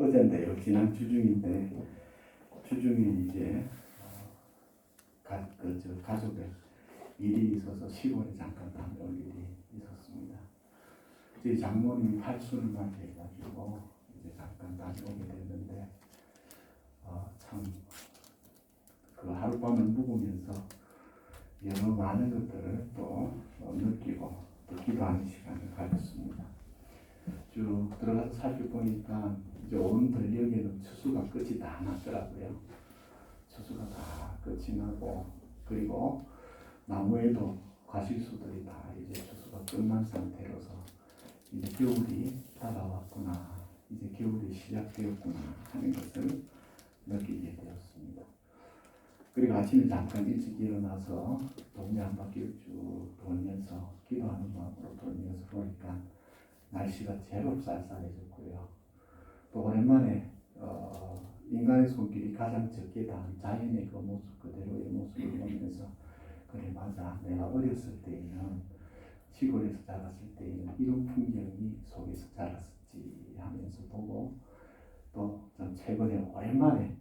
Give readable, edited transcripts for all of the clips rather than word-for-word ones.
어젠데요. 지난 주중인데 주중에 이제 가족의 일이 있어서 시골에 잠깐 다녀올 일이 있었습니다. 저희 장모님이 팔순을 맞이해가지고 이제 잠깐 다녀오게 됐는데 참 그 하룻밤을 묵으면서 여러 많은 것들을 또 느끼고 또 기도하는 시간을 가졌습니다. 쭉 들어가서 살펴보니까 이제 온 들녘에는 추수가 끝이 다 났더라고요. 추수가 다 끝이 나고, 그리고 나무에도 과실수들이 다 이제 추수가 끝난 상태로서 이제 겨울이 다가왔구나, 이제 겨울이 시작되었구나 하는 것을 느끼게 되었습니다. 그리고 아침에 잠깐 일찍 일어나서 동네 한 바퀴를 쭉 돌면서 기도하는 마음으로 돌면서 보니까 날씨가 제법 쌀쌀해졌고요. 또 오랜만에 인간의 손길이 가장 적게 닿은 자연의 그 모습 그대로의 모습을 보면서, 그래 맞아, 내가 어렸을 때에는 시골에서 자랐을 때에는 이런 풍경이 속에서 자랐었지 하면서 보고, 또 전 최근에 오랜만에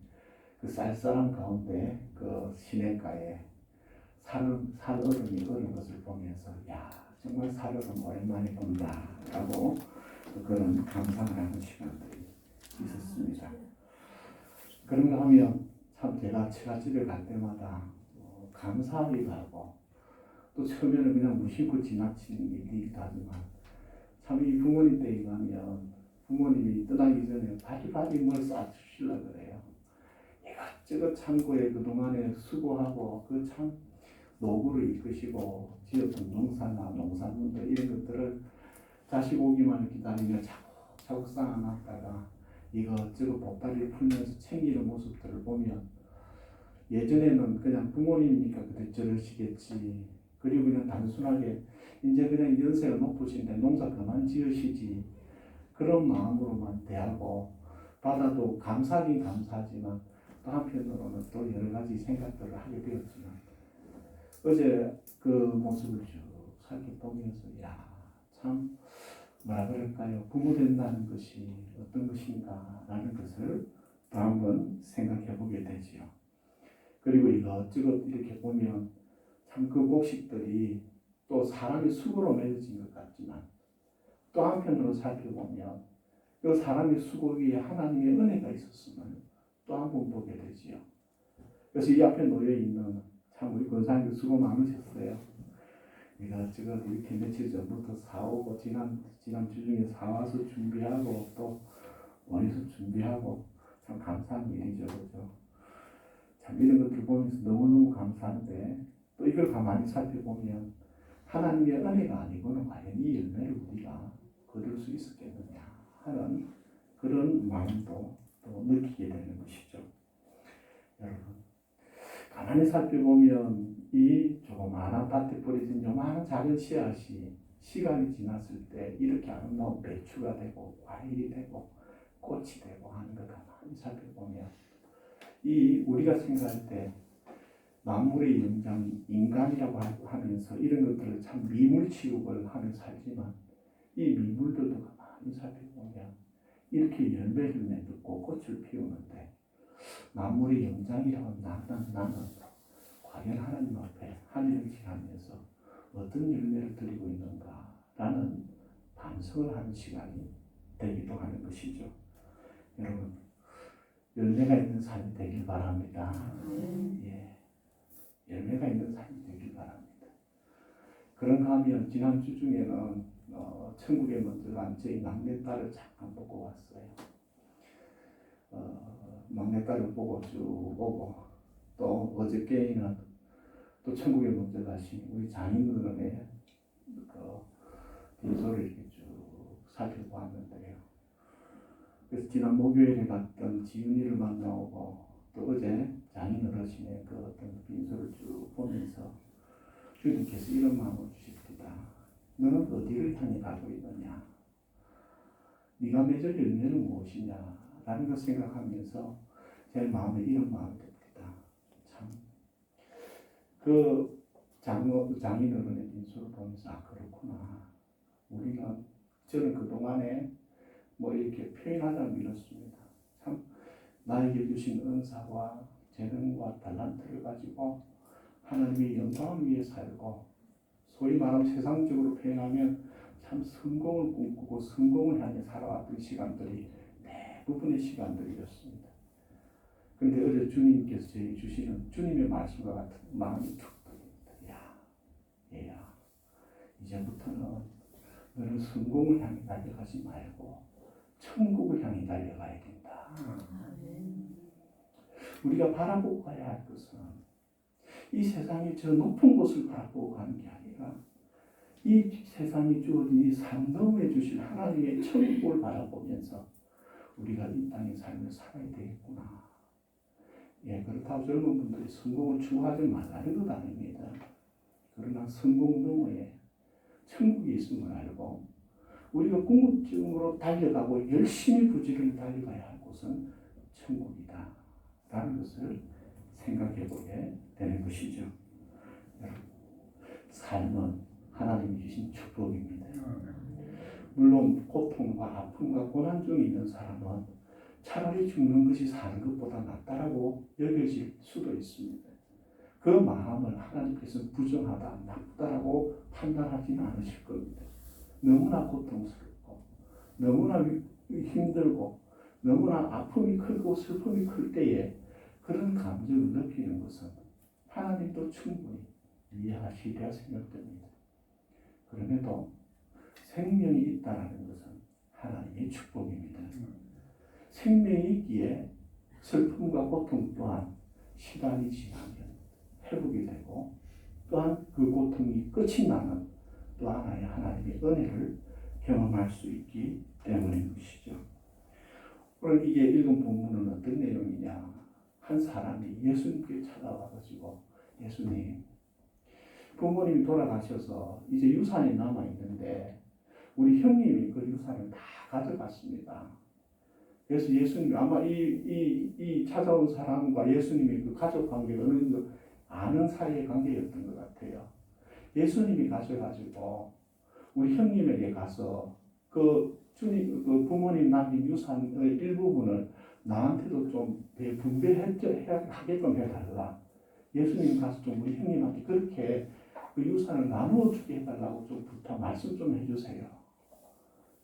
그 쌀쌀한 가운데 그 시냇가에 살얼음이 얼은 것을 보면서 야, 정말 살얼음 오랜만에 본다라고 그런 감상을 하는 시간들이 있었습니다. 그런가 하면 참 제가 처갓집에 갈 때마다 감사하기도 하고, 또 처음에는 그냥 무심코 지나치는 일이기도 하지만, 참 이 부모님 댁에 가면 부모님이 떠나기 전에 바리바리 뭘 싸주시려고 그래요. 이것저것 창고에 그동안에 수고하고 그 참 노고를 이끄시고 지었던 농사나 농산물들 이런 것들을 자식 오기만을 기다리며 차곡차곡 쌓아놨다가 이것저것 보따리를 풀면서 챙기는 모습들을 보면, 예전에는 그냥 부모님이니까 그때 저러시겠지, 그리고 그냥 단순하게 이제 그냥 연세가 높으신데 농사 그만 지으시지, 그런 마음으로만 대하고 받아도 감사하긴 감사하지만 또 한편으로는 또 여러 가지 생각들을 하게 되었지만, 어제 그 모습을 쭉 살펴보면서 야, 참 뭐라 그럴까요? 부모 된다는 것이 어떤 것인가라는 것을 또 한번 생각해 보게 되지요. 그리고 이것저것 이렇게 보면 참 그 곡식들이 또 사람의 수고로 맺어진 것 같지만, 또 한편으로 살펴보면 그 사람의 수고 위에 하나님의 은혜가 있었음을 또 한 번 보게 되지요. 그래서 이 앞에 놓여 있는 참 우리 권사님들 수고 많으셨어요. 이것저것 이렇게 며칠 전부터 사오고 지난 주중에 사와서 준비하고 또 원해서 준비하고 참 감사한 일이죠, 그죠? 참 이런 것들 보면서 너무너무 감사한데, 또 이걸 가만히 살펴보면 하나님의 은혜가 아니고는 과연 이 열매를 우리가 거둘 수 있었겠느냐 하는 그런 마음도 또 느끼게 되는 것이죠. 여러분, 가만히 살펴보면 이 조그마한 밭에 뿌려진 요만한 작은 씨앗이 시간이 지났을 때 이렇게 아름다운 배추가 되고 과일이 되고 꽃이 되고 하는 걸 가만히 살펴보면, 이 우리가 생각할 때 만물의 영장 인간이라고 하면서 이런 것들을 참 미물 취급을 하며 살지만, 이 미물들도 가만히 살펴보면 이렇게 열매를 맺고 꽃을 피우는데, 만물의 영장이라고 나는 과연 하나님 앞에 하늘을 지나면서 어떤 열매를 드리고 있는가라는 반성을 하는 시간이 되기도 하는 것이죠. 여러분, 열매가 있는 삶이 되길 바랍니다. 예, 열매가 있는 삶이 되길 바랍니다. 그런가 하면 지난 주 중에는 천국에 먼저 간 저희 막내딸을 잠깐 보고 왔어요. 막내딸을 보고 쭉 오고, 또 어저께에는 또 천국에 먼저 가신 우리 장인어른의 그 빈소를 이렇게 쭉 살펴보았는데요. 그래서 지난 목요일에 갔던 지은이를 만나오고, 또 어제 장인어르신의 그 어떤 빈소를 쭉 보면서 주님께서 이런 마음을 주십니다. 너는 어디를 향해 가고 있느냐? 네가 맺을 열매는 무엇이냐? 라는 걸 생각하면서 제 마음에 이런 마음이 듭니다. 참, 그 장인어른의 빈소를 보면서 그렇구나. 저는 그동안에 뭐 이렇게 표현하자면 이렇습니다. 참 나에게 주신 은사와 재능과 달란트를 가지고 하나님의 영광을 위해 살고 소위 말하면 세상적으로 표현하면 참 성공을 꿈꾸고 성공을 향해 살아왔던 시간들이 대부분의 시간들이었습니다. 그런데 어제 주님께서 저희 주시는 주님의 말씀과 같은 마음이 축복입니다. 야, 얘야, 이제부터는 너는 성공을 향해 달려가지 말고 천국을 향해 달려가야 된다. 우리가 바라보고 가야 할 것은 이 세상의 저 높은 곳을 바라보고 가는 게 아니라 이 세상이 주어진 이 산 너머에 주신 하나님의 천국을 바라보면서 우리가 이 땅의 삶을 살아야 되겠구나. 예, 그렇다고 젊은 분들이 성공을 추구하지 말라는 것 아닙니다. 그러나 성공 너머에 천국이 있음을 알고 우리가 궁극적으로 달려가고 열심히 부지런히 달려가야 할 곳은 천국이다 라는 것을 생각해 보게 되는 것이죠. 삶은 하나님이 주신 축복입니다. 물론 고통과 아픔과 고난 중에 있는 사람은 차라리 죽는 것이 사는 것보다 낫다라고 여겨질 수도 있습니다. 그 마음을 하나님께서 부정하다, 나쁘다라고 판단하지는 않으실 겁니다. 너무나 고통스럽고 너무나 힘들고 너무나 아픔이 크고 슬픔이 클 때에 그런 감정을 느끼는 것은 하나님도 충분히 이해하시리라 생각됩니다. 그럼에도 생명이 있다는 것은 하나님의 축복입니다. 생명이 있기에 슬픔과 고통 또한 시간이 지나면 회복이 되고 또한 그 고통이 끝이 나는 또 하나의 하나님의 은혜를 경험할 수 있기 때문인 것이죠. 오늘 이게 읽은 본문은 어떤 내용이냐? 한 사람이 예수님께 찾아와가지고 예수님, 부모님이 돌아가셔서 이제 유산이 남아 있는데 우리 형님이 그 유산을 다 가져갔습니다. 그래서 예수님이 아마 이 찾아온 사람과 예수님의 그 가족 관계가 어느 정도 아는 사이의 관계였던 것 같아요. 예수님이 가셔가지고 우리 형님에게 가서 그 부모님 남긴 유산의 일부분을 나한테도 좀 분배하게끔 해달라. 예수님 가서 좀 우리 형님한테 그렇게 그 유산을 나누어 주게 해달라고 좀 말씀 좀 해주세요.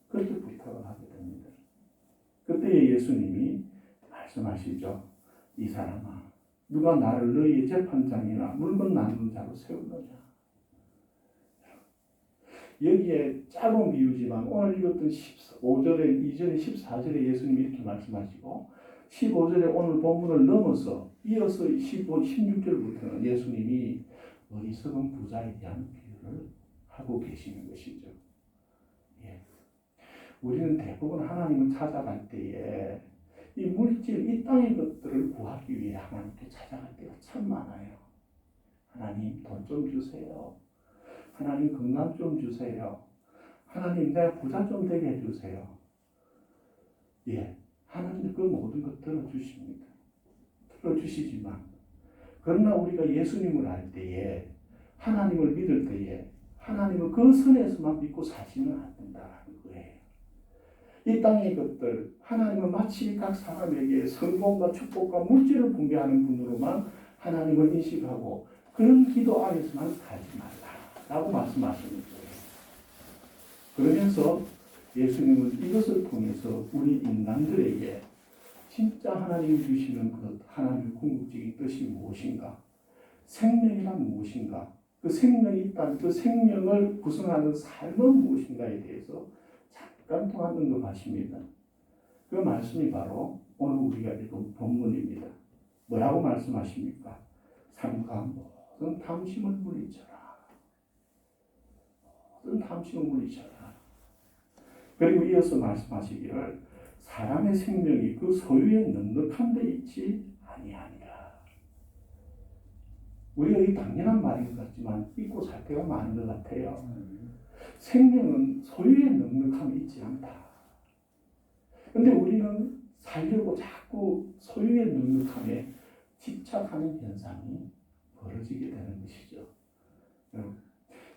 그렇게 부탁을 하게 됩니다. 그때 예수님이 말씀하시죠. 이 사람아, 누가 나를 너희의 재판장이나 물건 나누는 자로 세우느냐. 여기에 짧은 비유지만 오늘 읽었던 15절에 이전에 14절에 예수님이 이렇게 말씀하시고 15절에 오늘 본문을 넘어서 이어서 16절부터는 예수님이 어리석은 부자에 대한 비유를 하고 계시는 것이죠. 예. 우리는 대부분 하나님을 찾아갈 때에 이 물질, 이 땅의 것들을 구하기 위해 하나님께 찾아갈 때가 참 많아요. 하나님 돈 좀 주세요. 하나님 건강 좀 주세요. 하나님 내가 부자 좀 되게 해주세요. 예, 하나님 그 모든 것 들어주십니다. 들어주시지만 그러나 우리가 예수님을 알 때에 하나님을 믿을 때에 하나님을 그 선에서만 믿고 사시면 안 된다는 거예요. 이 땅의 것들 하나님은 마치 각 사람에게 성공과 축복과 물질을 분배하는 분으로만 하나님을 인식하고 그런 기도 안에서만 살지 말라라고 말씀하시는 거예요. 그러면서 예수님은 이것을 통해서 우리 인간들에게 진짜 하나님이 주시는 그 하나님의 궁극적인 뜻이 무엇인가? 생명이란 무엇인가? 그 생명이 있다는 그 생명을 구성하는 삶은 무엇인가에 대해서 잠깐 동안 언급하십니다. 그 말씀이 바로 오늘 우리가 읽은 본문입니다. 뭐라고 말씀하십니까? 삼가 모든 탐심을 물리쳐라. 모든 탐심을 물리쳐라. 그리고 이어서 말씀하시기를 사람의 생명이 그 소유에 넉넉한 데 있지 아니하니라. 우리가 이 당연한 말인 것 같지만 잊고 살 때가 많은 것 같아요. 생명은 소유에 넉넉함이 있지 않다. 그런데 우리는 살려고 자꾸 소유의 넉넉함에 집착하는 현상이 벌어지게 되는 것이죠.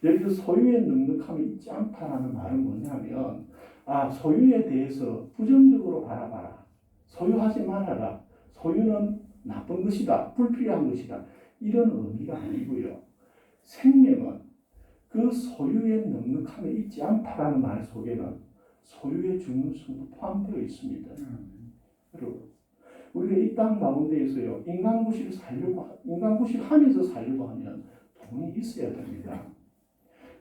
여기서 소유의 넉넉함이 있지 않다라는 말은 뭐냐면 소유에 대해서 부정적으로 바라봐라. 소유하지 말아라. 소유는 나쁜 것이다. 불필요한 것이다. 이런 의미가 아니고요. 생명은 그 소유의 넉넉함에 있지 않다라는 말 속에는 소유의 중요성도 포함되어 있습니다. 여러분, 우리가 이 땅 가운데에서요, 인간구실 하면서 살려고 하면 돈이 있어야 됩니다.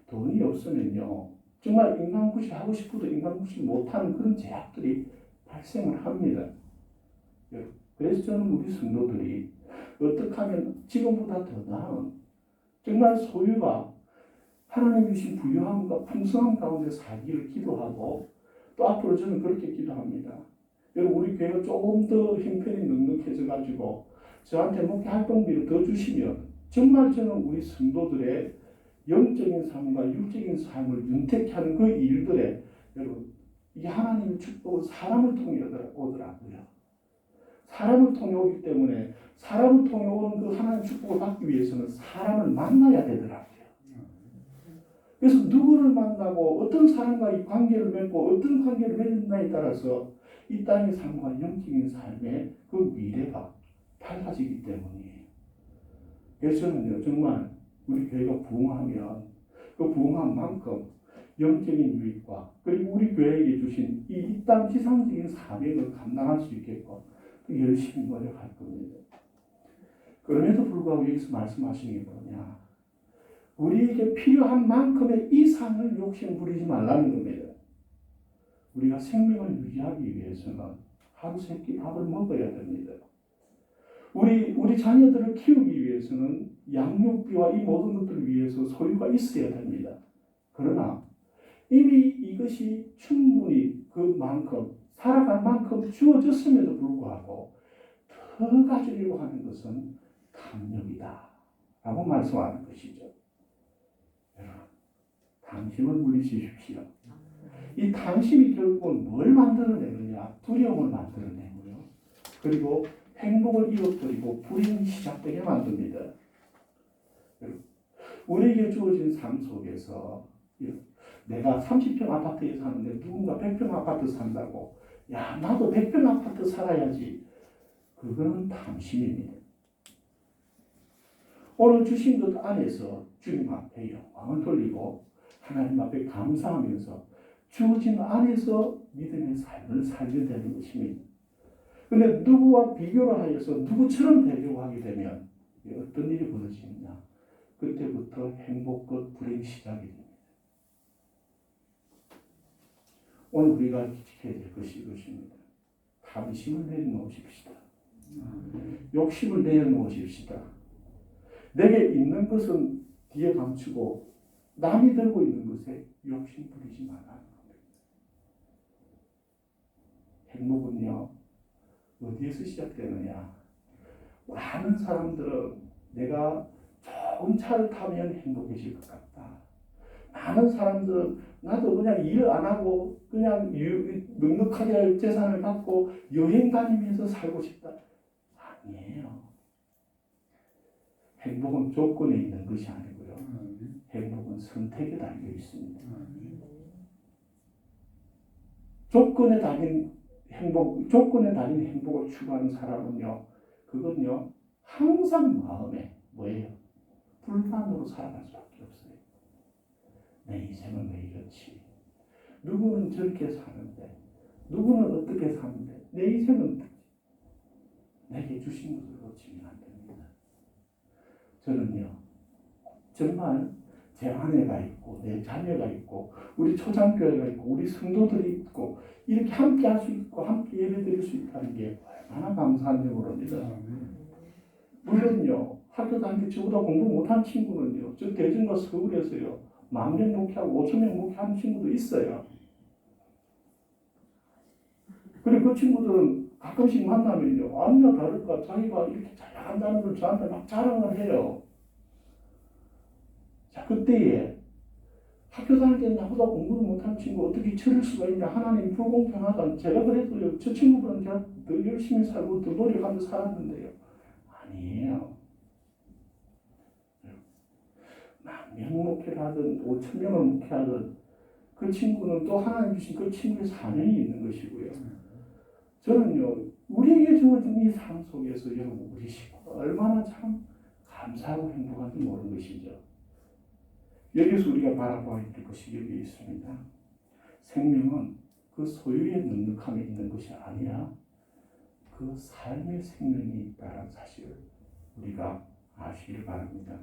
돈이 없으면요, 정말 인간구실 하고 싶어도 인간구실 못하는 그런 제약들이 발생을 합니다. 그래서 저는 우리 성도들이 어떻게 하면 지금보다 더 나은 정말 소유가 하나님이 주신 부유함과 풍성함 가운데 살기를 기도하고 또 앞으로 저는 그렇게 기도합니다. 여러분 우리 교회가 조금 더 형편이 넉넉해져 가지고 저한테 목회 활동비를 더 주시면 정말 저는 우리 성도들의 영적인 삶과 육적인 삶을 윤택케 하는 그 일들에 여러분 이게 하나님의 축복은 사람을 통해 오더라고요. 사람을 통해 오기 때문에 사람을 통해 오는 그 하나님의 축복을 받기 위해서는 사람을 만나야 되더라고요. 그래서 누구를 만나고 어떤 사람과 이 관계를 맺고 어떤 관계를 맺는다에 따라서 이 땅의 삶과 영적인 삶의 그 미래가 달라지기 때문이에요. 그래서 저는요, 정말 우리 교회가 부흥하면 그 부흥한 만큼 영적인 유익과 그리고 우리 교회에게 주신 이 땅 지상적인 사명을 감당할 수 있게끔 열심히 노력할 겁니다. 그럼에도 불구하고 여기서 말씀하시는 게 뭐냐? 우리에게 필요한 만큼의 이상을 욕심 부리지 말라는 겁니다. 우리가 생명을 유지하기 위해서는 하루 세 끼 밥을 먹어야 됩니다. 우리 자녀들을 키우기 위해서는 양육비와 이 모든 것들을 위해서 소유가 있어야 됩니다. 그러나 이미 이것이 충분히 그만큼 살아갈 만큼 주어졌음에도 불구하고 더 가지려고 하는 것은 탐욕이다 라고 말씀하는 것이죠. 여러분, 탐심을 물리치십시오. 이 탐심이 결국은 뭘 만들어내느냐? 두려움을 만들어내고요. 그리고 행복을 잃어버리고 불행이 시작되게 만듭니다. 우리에게 주어진 삶 속에서 내가 30평 아파트에 사는데 누군가 100평 아파트 산다고 야 나도 100평 아파트 살아야지. 그거는 탐심입니다. 오늘 주신 것 안에서 주님 앞에 영광을 돌리고 하나님 앞에 감사하면서 주어진 안에서 믿음의 삶을 살게 되는 것입니다. 그런데 누구와 비교를 하여서 누구처럼 되려고 하게 되면 어떤 일이 벌어지느냐? 그때부터 행복 끝 불행이 시작이 됩니다. 오늘 우리가 지켜야 될 것이 이것입니다. 탐심을 내려놓으십시다. 욕심을 내려놓으십시다. 내게 있는 것은 뒤에 감추고 남이 들고 있는 것에 욕심 부리지 말라는 겁니다. 행복은요, 어디에서 시작되느냐? 많은 사람들은 내가 좋은 차를 타면 행복해질 것 같다. 많은 사람들은 나도 그냥 일 안 하고 그냥 넉넉하게 재산을 갖고 여행 다니면서 살고 싶다. 아니에요. 행복은 조건에 있는 것이 아니고요. 행복은 선택에 달려 있습니다. 조건에 달린 행복을 추구하는 사람은요, 그건요, 항상 마음에 뭐예요? 불만으로 살아갈 수밖에 없어요. 내 인생은 왜 이렇지? 누구는 저렇게 사는데, 누구는 어떻게 사는데, 내 인생은 내게 주신 것을 놓치면 안 됩니다. 저는요, 정말 제 아내가 있고, 내 자녀가 있고, 우리 초장교회가 있고, 우리 성도들이 있고, 이렇게 함께 할 수 있고, 함께 예배 드릴 수 있다는 게 얼마나 감사한지 모릅니다. 물론요, 학교 다닐 때 저보다 공부 못한 친구는요, 저 대전과 서울에서요, 10,000명 목회하고 5,000명 목회하는 친구도 있어요. 그리고 그 친구들은 가끔씩 만나면요, 아니나 다를까 자기가 이렇게 잘 나간다는 걸 저한테 막 자랑을 해요. 자, 그때에 학교 다닐 때 나보다 공부를 못한 친구 어떻게 저럴 수가 있냐, 하나님 불공평하다. 제가 그래도요, 저 친구보다는 제가 더 열심히 살고 더 노력하면서 살았는데요. 아니에요. 10,000명 목회를 하든 5,000명을 목회하든 그 친구는 또 하나님 주신 그 친구의 사명이 있는 것이고요. 저는요, 주어진 이 삶 속에서 여러분 우리 식구가 얼마나 참 감사하고 행복한지 모르는 것이죠. 여기서 우리가 바라봐야 될 것이 여기 있습니다. 생명은 그 소유의 넉넉함에 있는 것이 아니라 그 삶의 생명이 있다는 사실을 우리가 아시길 바랍니다.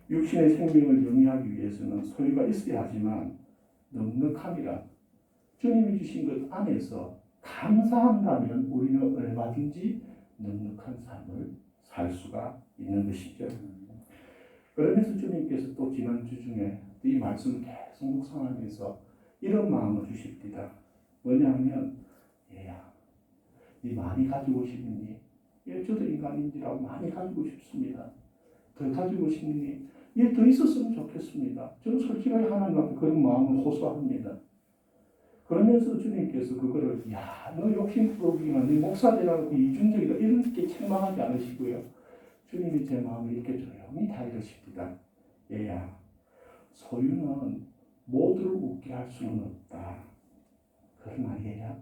육신의 생명을 영위하기 위해서는 소유가 있어야 하지만 넉넉함이라 주님이 주신 것 안에서 감사한다면 우리는 얼마든지 넉넉한 삶을 살 수가 있는 것이죠. 그러면서 주님께서 또 지난주 중에 이 말씀을 계속 묵상하면서 이런 마음을 주십니다. 뭐냐면 얘야, 네 많이 가지고 싶니? 예, 저도 인간인지라고 많이 가지고 싶습니다. 더 가지고 싶니? 예, 더 있었으면 좋겠습니다. 저는 솔직하게 하나님 앞에 그런 마음을 호소합니다. 그러면서 주님께서 그거를 야, 너 욕심부리기만 네 목사 되라고 이중적이다 이렇게 책망하지 않으시고요. 주님이 제 마음을 이렇게 조용히 다 이러십니다. 얘야, 소유는 모두를 웃게 할 수는 없다. 그러나 얘야,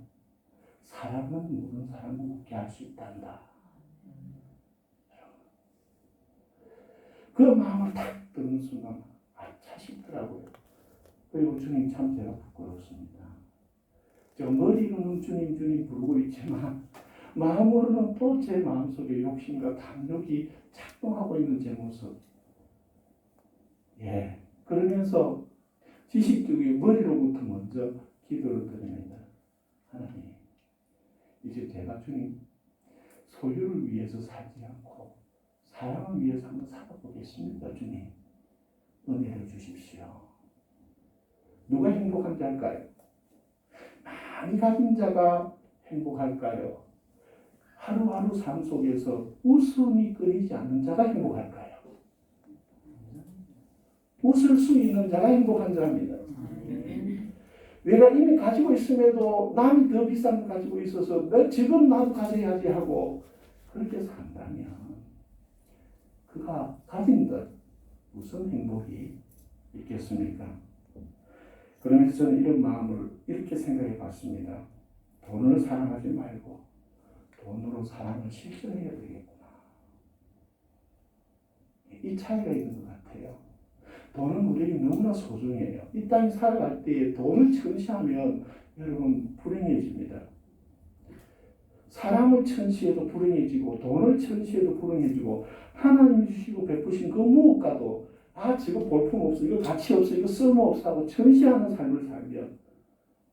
사랑은 모든 사람을 웃게 할 수 있단다. 그 마음을 딱 듣는 순간 아차 싶더라고요. 그리고 주님 참 제가 부끄럽습니다. 저 머리로는 주님 부르고 있지만 마음으로는 또 제 마음속에 욕심과 탐욕이 작동하고 있는 제 모습. 예, 그러면서 지식적인 머리로부터 먼저 기도를 드립니다. 하나님, 이제 제가 주님 소유를 위해서 살지 않고 사랑을 위해서 한번 살아보겠습니다. 주님, 은혜를 주십시오. 누가 행복한 자일까요? 많이 가진 자가 행복할까요? 하루하루 삶 속에서 웃음이 끊이지 않는 자가 행복할까요? 웃을 수 있는 자가 행복한 자입니다. 내가 이미 가지고 있음에도 남이 더 비싼 거 가지고 있어서 지금 나도 가져야지 하고 그렇게 산다면 그가 가진 것 무슨 행복이 있겠습니까? 그러면서 저는 이런 마음을 이렇게 생각해 봤습니다. 돈을 사랑하지 말고 돈으로 사랑을 실천해야 되겠구나. 이 차이가 있는 것 같아요. 돈은 우리에게 너무나 소중해요. 이 땅에 살아갈 때에 돈을 천시하면 여러분 불행해집니다. 사람을 천시해도 불행해지고 돈을 천시해도 불행해지고 하나님이 주시고 베푸신 그 무엇과도 지거 볼품없어, 이거 가치없어, 이거 쓸모없어 하고 천시하는 삶을 살면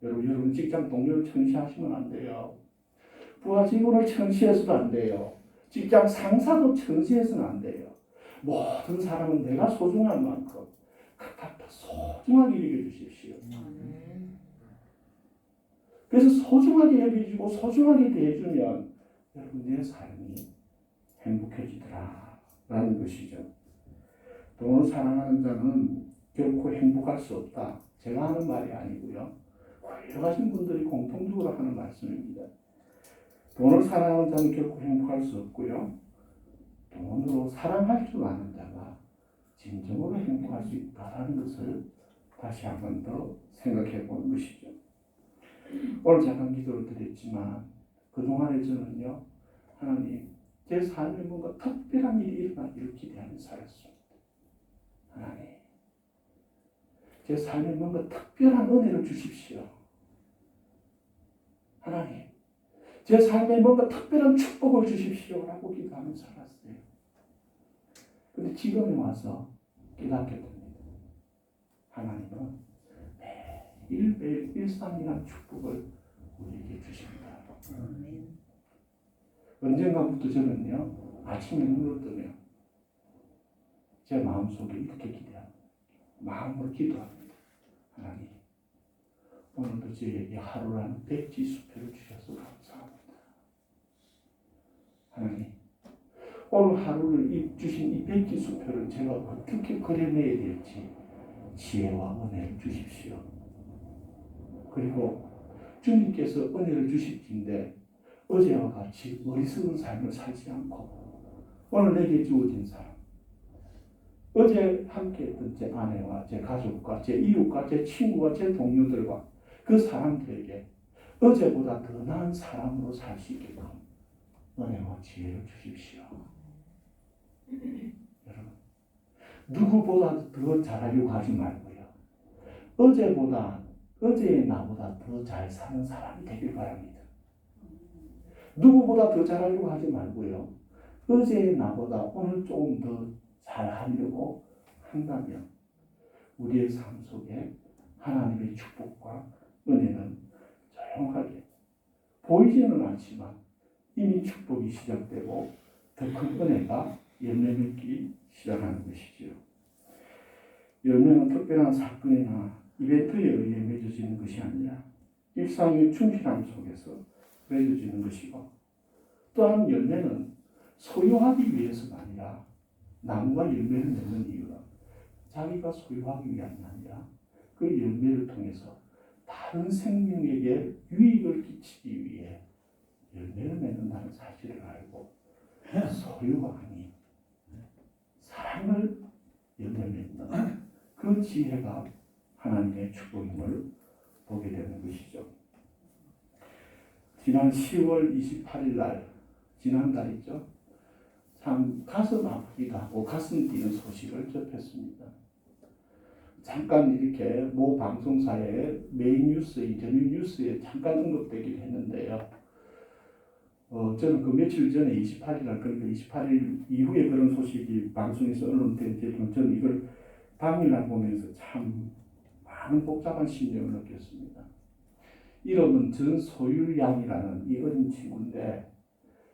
여러분 직장 동료를 천시하시면 안 돼요. 부하 직원을 천시해서도 안 돼요. 직장 상사도 천시해서는 안 돼요. 모든 사람은 내가 소중한 만큼 각각 소중하게 여겨주십시오. 그래서 소중하게 여겨주고 소중하게 대해주면 여러분 내 삶이 행복해지더라 라는 것이죠. 돈을 사랑하는 자는 결코 행복할 수 없다. 제가 하는 말이 아니고요. 훌륭하신 분들이 공통적으로 하는 말씀입니다. 돈을 사랑하는 자는 결코 행복할 수 없고요. 돈으로 사랑할 줄 아는 자가 진정으로 행복할 수 있다는 것을 다시 한 번 더 생각해 보는 것이죠. 오늘 잠깐 기도를 드렸지만 그동안에 저는요. 하나님, 제 삶에 뭔가 특별한 일이 일어나기를 기대하면서 살았습니다. 하나님, 제 삶에 뭔가 특별한 은혜를 주십시오. 하나님, 제 삶에 뭔가 특별한 축복을 주십시오 라고 기도하면서 살았어요. 근데 지금에 와서 깨닫게 됩니다. 하나님은 매일 일상이란 축복을 우리에게 주십니다. 언젠가부터 저는요, 아침에 눈을 뜨면 제 마음속에 이렇게 기대합니다. 마음으로 기도합니다. 하나님, 오늘도 저에게 하루라는 백지 수표를 주셔서 감사합니다. 하나님, 오늘 하루를 주신 이 백지 수표를 제가 어떻게 그려내야 될지 지혜와 은혜를 주십시오. 그리고 주님께서 은혜를 주실진데 어제와 같이 어리석은 삶을 살지 않고 오늘 내게 주어진 사람, 어제 함께했던 제 아내와 제 가족과 제 이웃과 제 친구와 제 동료들과 그 사람들에게 어제보다 더 나은 사람으로 살 수 있게끔 은혜와 지혜를 주십시오. 여러분, 누구보다 더 잘하려고 하지 말고요. 어제의 나보다 더 잘 사는 사람이 되길 바랍니다. 누구보다 더 잘하려고 하지 말고요. 어제의 나보다 오늘 조금 더 잘하려고 한다면 우리의 삶 속에 하나님의 축복과 은혜는 조용하게 보이지는 않지만 이미 축복이 시작되고 더 큰 은혜가 열매 맺기 시작하는 것이지요. 열매는 특별한 사건이나 이벤트에 의해 맺어지는 것이 아니라 일상의 충실함 속에서 맺어지는 것이고, 또한 열매는 소유하기 위해서가 아니라 나무가 열매를 맺는 이유는 자기가 소유하기 위함이 아니라 그 열매를 통해서 다른 생명에게 유익을 끼치기 위해 열매를 맺는다는 사실을 알고 소유가 아닌 사랑을 열매 맺는 그 지혜가 하나님의 축복임을 보게 되는 것이죠. 지난 10월 28일 날, 지난달이죠. 참 가슴 아프기도 하고 가슴 뛰는 소식을 접했습니다. 잠깐 이렇게 모 방송사의 메인 뉴스, 인터뷰 뉴스에 잠깐 언급되기도 했는데요. 저는 그 며칠 전에 28일 날, 그러니까 28일 이후에 그런 소식이 방송에서 언론된 때는 저는 이걸 당일날 보면서 참 많은 복잡한 심정을 느꼈습니다. 이름은 전소율양이라는 이 어린 친구인데,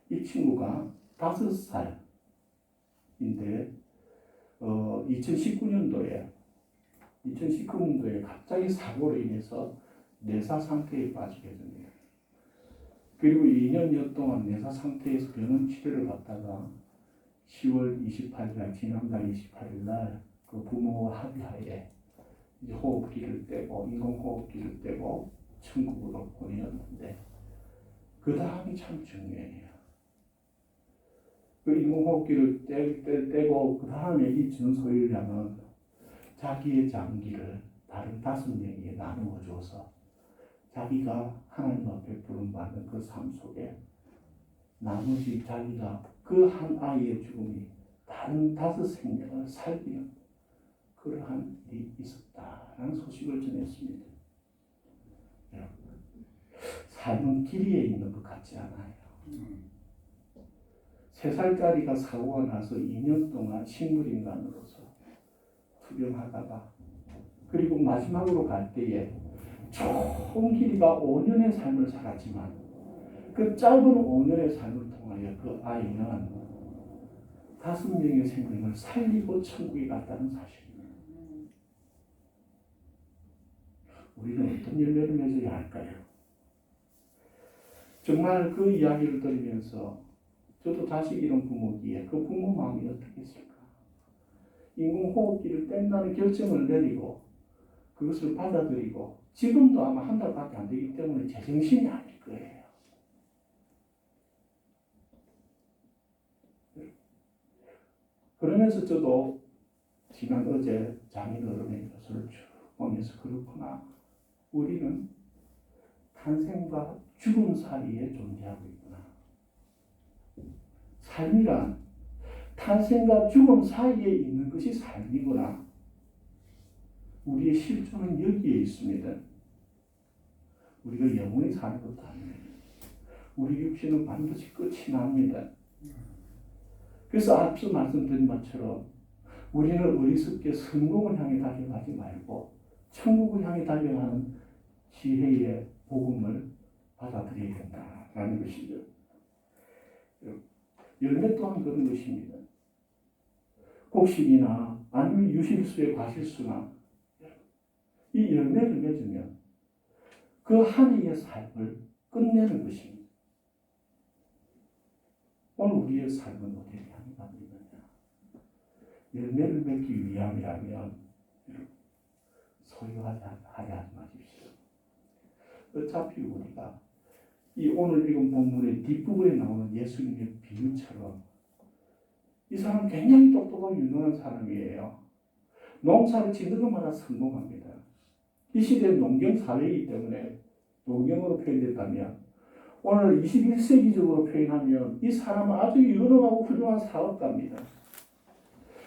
이 친구가 5살인데 2019년도에 갑자기 사고로 인해서 뇌사 상태에 빠지게 됩니다. 그리고 2년여 동안 뇌사 상태에서 병원 치료를 받다가 10월 28일 날, 지난달 28일 날 그 부모와 합의하에 이제 호흡기를 떼고 인공호흡기를 떼고 천국으로 보내었는데, 그 다음이 참 중요해요. 그 인공호흡기를 떼고 그 다음에 이 전소율양은 자기의 장기를 다른 5명에게 나누어 줘서 자기가 하나님 앞에 부름받는 그 삶 속에 나머지 자기가 그 한 아이의 죽음이 다른 5생명을 살리는 그러한 일이 있었다라는 소식을 전했습니다. 여러분, 삶은 길이에 있는 것 같지 않아요. 3살짜리가 사고가 나서 2년 동안 식물인간으로서 투병하다가, 그리고 마지막으로 갈 때에 총 길이가 5년의 삶을 살았지만 그 짧은 5년의 삶을 통하여 그 아이는 5명의 생명을 살리고 천국에 갔다는 사실입니다. 우리는 어떤 열매를 맺어야 할까요? 정말 그 이야기를 들으면서 저도 자식 이런 부모기에 그 부모 마음이 어떻겠을까? 인공호흡기를 뗀다는 결정을 내리고 그것을 받아들이고 지금도 아마 한 달밖에 안 되기 때문에 제정신이 아닐 거예요. 그러면서 저도 지난 어제 장인어른의 것을 쭉 보면서 그렇구나. 우리는 탄생과 죽음 사이에 존재하고 있구나. 삶이란 탄생과 죽음 사이에 있는 것이 삶이구나. 우리의 실존은 여기에 있습니다. 우리가 영원히 사는 것도 아닙니다. 우리 육신은 반드시 끝이 납니다. 그래서 앞서 말씀드린 것처럼 우리는 어리석게 성공을 향해 달려가지 말고 천국을 향해 달려가는 지혜의 복음을 받아들여야 된다라는 것이죠. 열매 또한 그런 것입니다. 곡식이나 아니면 유실수의 과실수나 이 열매를 맺으면 그 한 해의 삶을 끝내는 것입니다. 오늘 우리의 삶은 어디를 향해 가고 있느냐? 열매를 맺기 위함이라면 소유하지 마십시오. 어차피 우리가 이 오늘 읽은 본문의 뒷부분에 나오는 예수님의 비유처럼 이 사람 굉장히 똑똑하고 유능한 사람이에요. 농사를 짓는 것마다 성공합니다. 이 시대는 농경 사회이기 때문에 농경으로 표현됐다면 오늘 21세기적으로 표현하면 이 사람은 아주 유능하고 훌륭한 사업가입니다.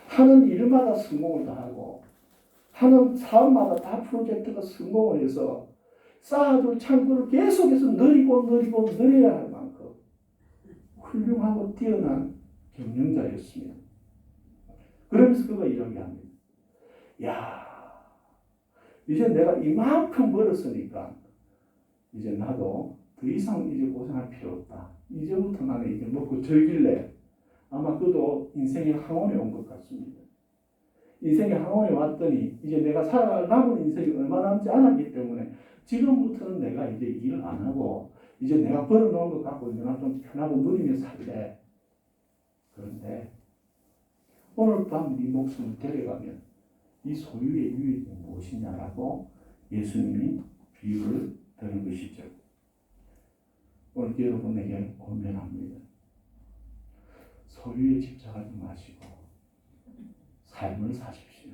하는 일마다 성공을 다 하고 하는 사업마다 다 프로젝트가 성공을 해서 쌓아둘 창고를 계속해서 늘려야 할 만큼 훌륭하고 뛰어난 경영자였습니다. 그러면서 그가 이렇게 합니다. 야, 이제 내가 이만큼 벌었으니까 이제 나도 더 이상 이제 고생할 필요 없다. 이제부터 나는 이제 먹고 즐길래. 아마 그도 인생의 항원에 온 것 같습니다. 인생의 항원에 왔더니 이제 내가 살아갈 남은 인생이 얼마 남지 않았기 때문에 지금부터는 내가 이제 일을 안 하고 이제 내가 벌어놓은 것 갖고 내가 좀 편하고 누리며 살래. 그런데 오늘 밤 네 목숨을 데려가면 이 소유의 유익이 무엇이냐라고 예수님이 비유를 드는 것이죠. 오늘 여러분에게 권면합니다. 소유에 집착하지 마시고 삶을 사십시오.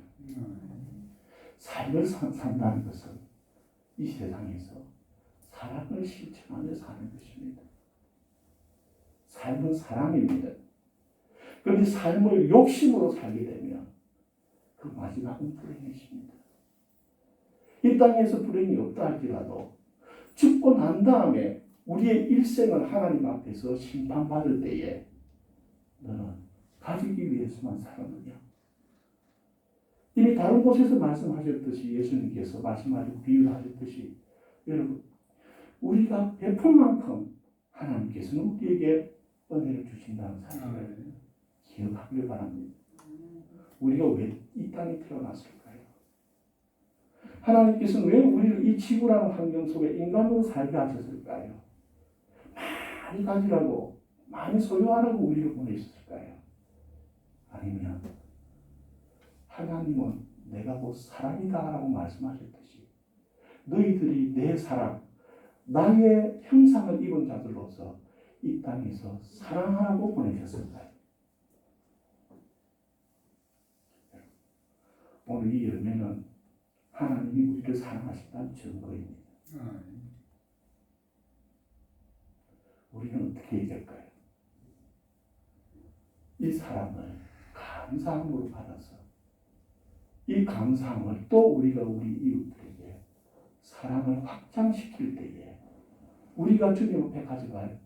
삶을 산다는 것은 이 세상에서 사랑을 실천하며 사는 것입니다. 삶은 사랑입니다. 그런데 삶을 욕심으로 살게 되면 그 마지막은 불행해집니다. 이 땅에서 불행이 없다 할지라도 죽고 난 다음에 우리의 일생을 하나님 앞에서 심판받을 때에 너는 가지기 위해서만 살았느냐? 이미 다른 곳에서 말씀하셨듯이 예수님께서 말씀하시고 비유하셨듯이 여러분 우리가 베푼 만큼 하나님께서는 우리에게 은혜를 주신다는 사실을 기억하길 바랍니다. 우리가 왜 이 땅에 태어났을까요? 하나님께서는 왜 우리를 이 지구라는 환경 속에 인간으로 살게 하셨을까요? 많이 가지라고 많이 소유하라고 우리를 보내셨을까요? 아니면 하나님은 내가 곧 사랑이다 라고 말씀하셨듯이 너희들이 내 사랑, 나의 형상을 입은 자들로서 이 땅에서 사랑하라고 보내셨을까요? 오늘 이 열매는 하나님이 우리를 사랑하신다는 증거입니다. 우리는 어떻게 해야 될까요? 이 사랑을 감사함으로 받아서 이 감사함을 또 우리가 우리 이웃들에게 사랑을 확장시킬 때에 우리가 주님 앞에 가져갈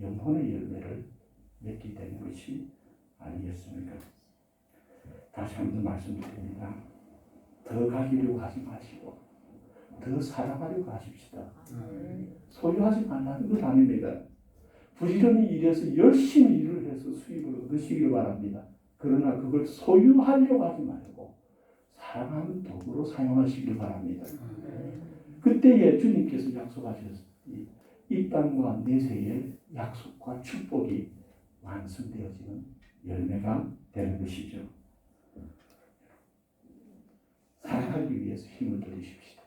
영혼의 열매를 맺게 되는 것이 아니겠습니까? 다시 한번 말씀드립니다. 더 가지려고 하지 마시고 더 사랑하려고 하십시다. 소유하지 말라는 것 아닙니다. 부지런히 일해서 열심히 일을 해서 수입을 얻으시길 바랍니다. 그러나 그걸 소유하려고 하지 말고 사랑하는 도구로 사용하시길 바랍니다. 그때에 주님께서 약속하셨으니 이 땅과 내세의 약속과 축복이 완성되어지는 열매가 되는 것이죠. 살아가기 위해서 힘을 들이십시다.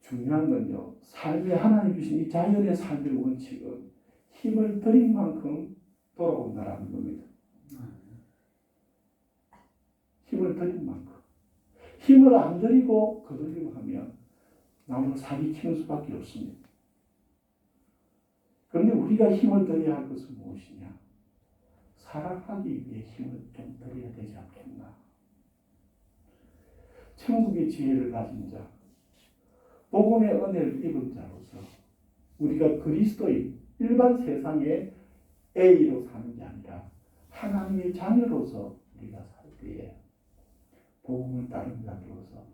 중요한 건요, 삶에 하나님 주신 이 자연의 삶의 원칙은 힘을 들인 만큼 돌아온다라는 겁니다. 힘을 들인 만큼. 힘을 안 들이고 거들리고 하면 남을 사기치는 수밖에 없습니다. 그런데 우리가 힘을 들여야 할 것은 무엇이냐? 살아가기 위해 힘을 좀 들여야 되지 않겠나? 천국의 지혜를 가진 자, 복음의 은혜를 입은 자로서 우리가 그리스도인 일반 세상의 A로 사는 게 아니라 하나님의 자녀로서 우리가 살 때에 복음을 따른 자로서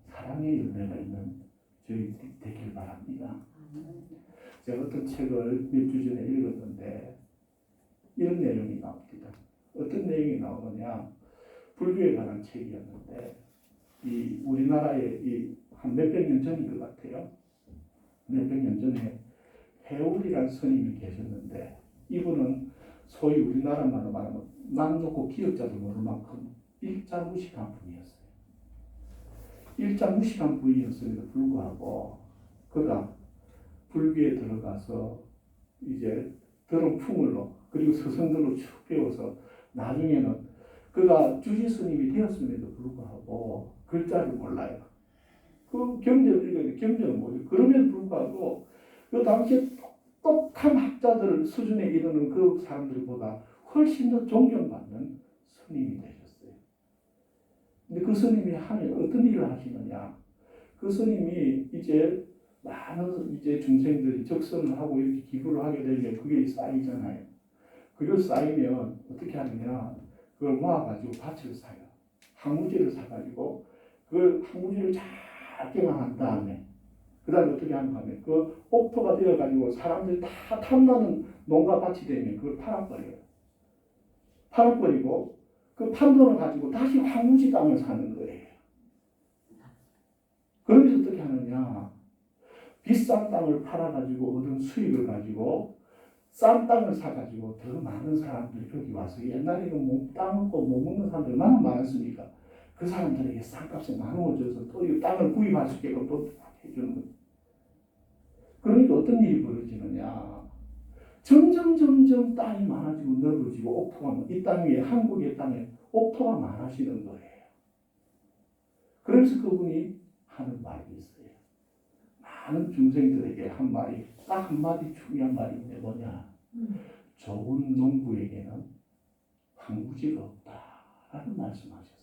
사랑의 열매가 있는 저희들이 되길 바랍니다. 제가 어떤 책을 몇 주 전에 읽었는데 이런 내용이 나옵니다. 어떤 내용이 나오느냐? 불교에 관한 책이었는데 이 우리나라에 한 몇백 년 전인 것 같아요. 몇백 년 전에 해울이라는 스님이 계셨는데 이분은 소위 우리나라 말로 말하면 남 놓고 기억자도 모를 만큼 일자무식한 분이었어요. 일자무식한 분이었음에도 불구하고 그가 불교에 들어가서 이제 들은 풍을로 그리고 스승들로 쭉 배워서 나중에는 그가 주지 스님이 되었음에도 불구하고 글자를 몰라요. 그 경제는 뭐죠? 그럼에도 불구하고 그 당시에 똑똑한 학자들 수준에 이르는 그 사람들보다 훨씬 더 존경받는 스님이 되셨어요. 근데 그 스님이 하면 어떤 일을 하시느냐? 그 스님이 이제 많은 이제 중생들이 적선을 하고 이렇게 기부를 하게 되면 그게 쌓이잖아요. 그걸 쌓이면 어떻게 하느냐? 그걸 모아가지고 밭을 사요. 항우지를 사가지고 그 항우지를 잘 경영한 다음에 그 다음에 어떻게 하는가 하면 그 옥토가 되어가지고 사람들이 다 탐나는 농가 밭이 되면 그걸 팔아버려요. 팔아버리고 그 판돈을 가지고 다시 황무지 땅을 사는 거예요. 그러면서 어떻게 하느냐? 비싼 땅을 팔아가지고 얻은 수익을 가지고 싼 땅을 사가지고 더 많은 사람들이 여기 와서 옛날에는 땅 없고 못 먹는 사람들이 얼마나 많았습니까? 그 사람들에게 싼값에 나누어줘서 또 이 땅을 구입할 수 있게끔 또 해주는 거예요. 그러니까 어떤 일이 벌어지느냐? 점점 땅이 많아지고 넓어지고 옥토가 이 땅 위에 한국의 땅에 옥토가 많아지는 거예요. 그래서 그분이 하는 말이 있어요. 많은 중생들에게 한 말이 딱 한마디 중요한 말인데 뭐냐? 좋은 농부에게는 황무지가 없다라는 말씀하셨어요.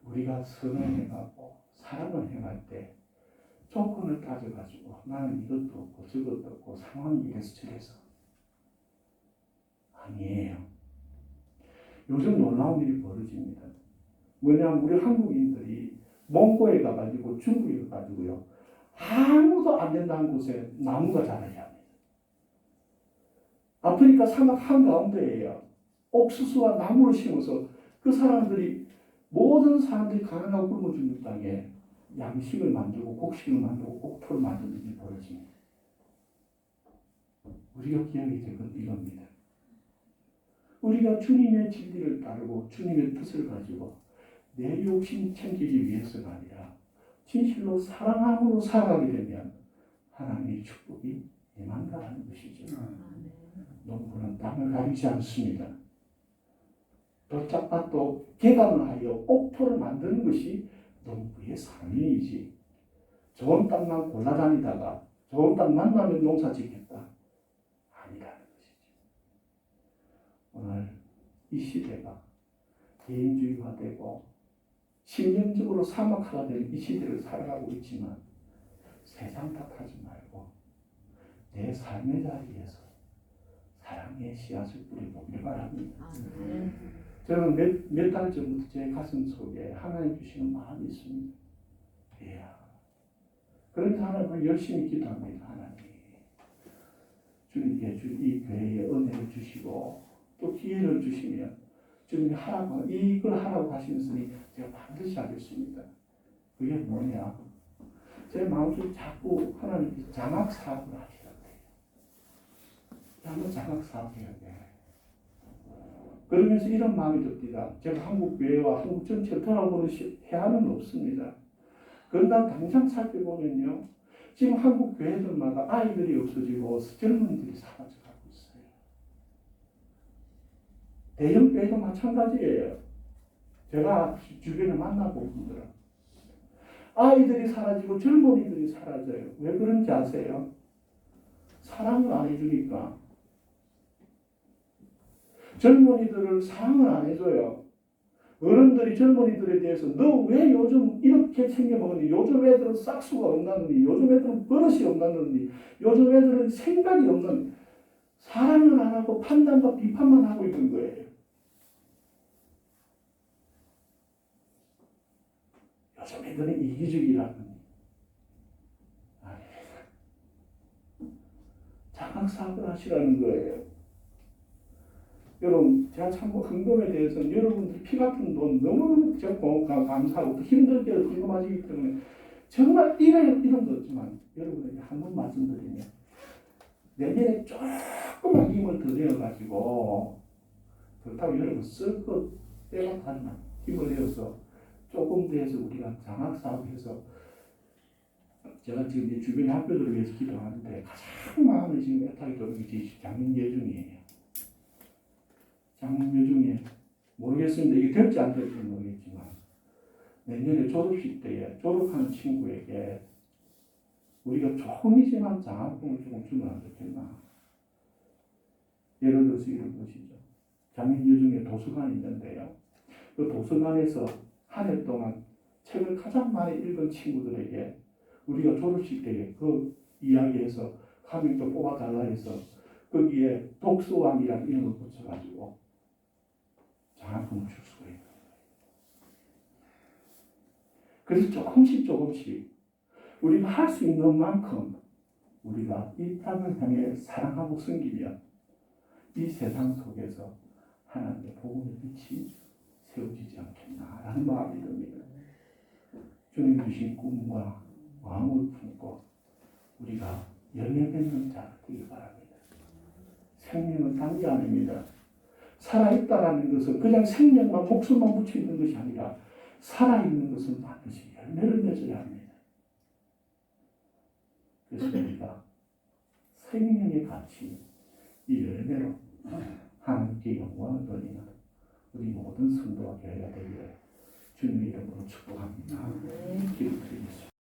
우리가 선을 행하고 사랑을 행할 때 조건을 따져가지고 나는 이것도 없고 저것도 없고 상황이 이래서 저래서 아니에요. 요즘 놀라운 일이 벌어집니다. 뭐냐면 우리 한국인들이 몽고에 가가지고 중국에 가가지고요 아무도 안 된다는 곳에 나무가 자라야 합니다. 아프리카 사막 한가운데에요 옥수수와 나무를 심어서 그 사람들이 모든 사람들이 가난하고 굶어 죽는 땅에 양식을 만들고 곡식을 만들고 옥토를 만드는 일이 벌어집니다. 우리가 기억해야 될 건 이겁니다. 우리가 주님의 진리를 따르고 주님의 뜻을 가지고 내 욕심 챙기기 위해서가 아니라 진실로 사랑함으로 살아가게 되면 하나님의 축복이 임한다는 것이죠. 농부는 땅을 가리지 않습니다. 돛짝밭도 개간을 하여 옥토를 만드는 것이 농부의 사명이지. 좋은 땅만 골라다니다가 좋은 땅 만나면 농사 짓겠다. 아니라는 것이죠. 오늘 이 시대가 개인주의가 되고 심령적으로 사막화가 되는 이 시대를 살아가고 있지만 세상 탓하지 말고 내 삶의 자리에서 사랑의 씨앗을 뿌려보길 바랍니다. 저는 몇 달 전부터 제 가슴 속에 하나님 주시는 마음이 있습니다. 이야. 그래서 하나님을 열심히 기도합니다. 하나님. 주님께 이 교회에 은혜를 주시고 또 기회를 주시면 주님이 하라고 이걸 하라고 하시면서니 제가 반드시 하겠습니다. 그게 뭐냐? 제 마음속에 자꾸 하나님께서 장학 사업을 하시라고 해요. 한번 장학 사업 해야 돼. 그러면서 이런 마음이 듭니다. 제가 한국 교회와 한국 전체를 돌아보는 해안은 없습니다. 그러나 당장 살펴보면요. 지금 한국 교회들마다 아이들이 없어지고 젊은이들이 사라져가고 있어요. 대형 교회도 마찬가지예요. 제가 주변에 만나본 분들은 아이들이 사라지고 젊은이들이 사라져요. 왜 그런지 아세요? 사랑을 안 해주니까. 젊은이들을 사랑을 안 해줘요. 어른들이 젊은이들에 대해서 너 왜 요즘 이렇게 챙겨먹니? 요즘 애들은 싹수가 없나느니? 요즘 애들은 버릇이 없나느니? 요즘 애들은 생각이 없는 사랑을 안 하고 판단과 비판만 하고 있는 거예요. 요즘 애들은 이기적이라는 아닙니다. 장학사업을 하시라는 거예요. 여러분, 제가 참 헌금에 대해서는 여러분들 피 같은 돈 너무너무 감사하고 또 힘들게 헌금하시기 때문에 정말 이런 거 없지만 여러분에게 한 번 말씀드리면 내년에 조금만 힘을 더 내어가지고 그렇다고 여러분 쓸 것 때가 가지만 힘을 내어서 조금 더 해서 우리가 장학사업해서 제가 지금 이 주변의 학교들을 위해서 기도하는데 가장 마음에 지금 애타게 들어오는 게 장례중이에요. 장례 중에 모르겠습니다. 이게 될지 안 될지 모르겠지만 내년에 졸업식 때에 졸업하는 친구에게 우리가 조금이지만 장학금을 조금 주면 안 좋겠나? 예를 들어서 이런 것이죠. 장애인유 중에 도서관이 있는데요. 그 도서관에서 한 해 동안 책을 가장 많이 읽은 친구들에게 우리가 졸업식 때에 그 이야기에서 가명도 뽑아달라 해서 거기에 독서왕이라는 이름을 붙여가지고 장학금을 줄 수가 있는 거예요. 그래서 조금씩 우리가 할 수 있는 만큼 우리가 이 땅을 향해 사랑하고 섬기면 이 세상 속에서 하나님의 복음의 빛이 세워지지 않겠나라는 마음이 듭니다. 주님 주신 꿈과 마음을 품고 우리가 열매 맺는 자 되길 바랍니다. 생명은 단기 아닙니다. 살아있다라는 것은 그냥 생명만 목숨만 붙여 있는 것이 아니라 살아있는 것은 반드시 열매를 맺어야 합니다. 그래서 우리가 생명의 가치, 이 열매로 하나님께 영광을 돌리는 우리 모든 성도가 되어야 되기를 주님의 이름으로 축복합니다. 기도드리겠습니다.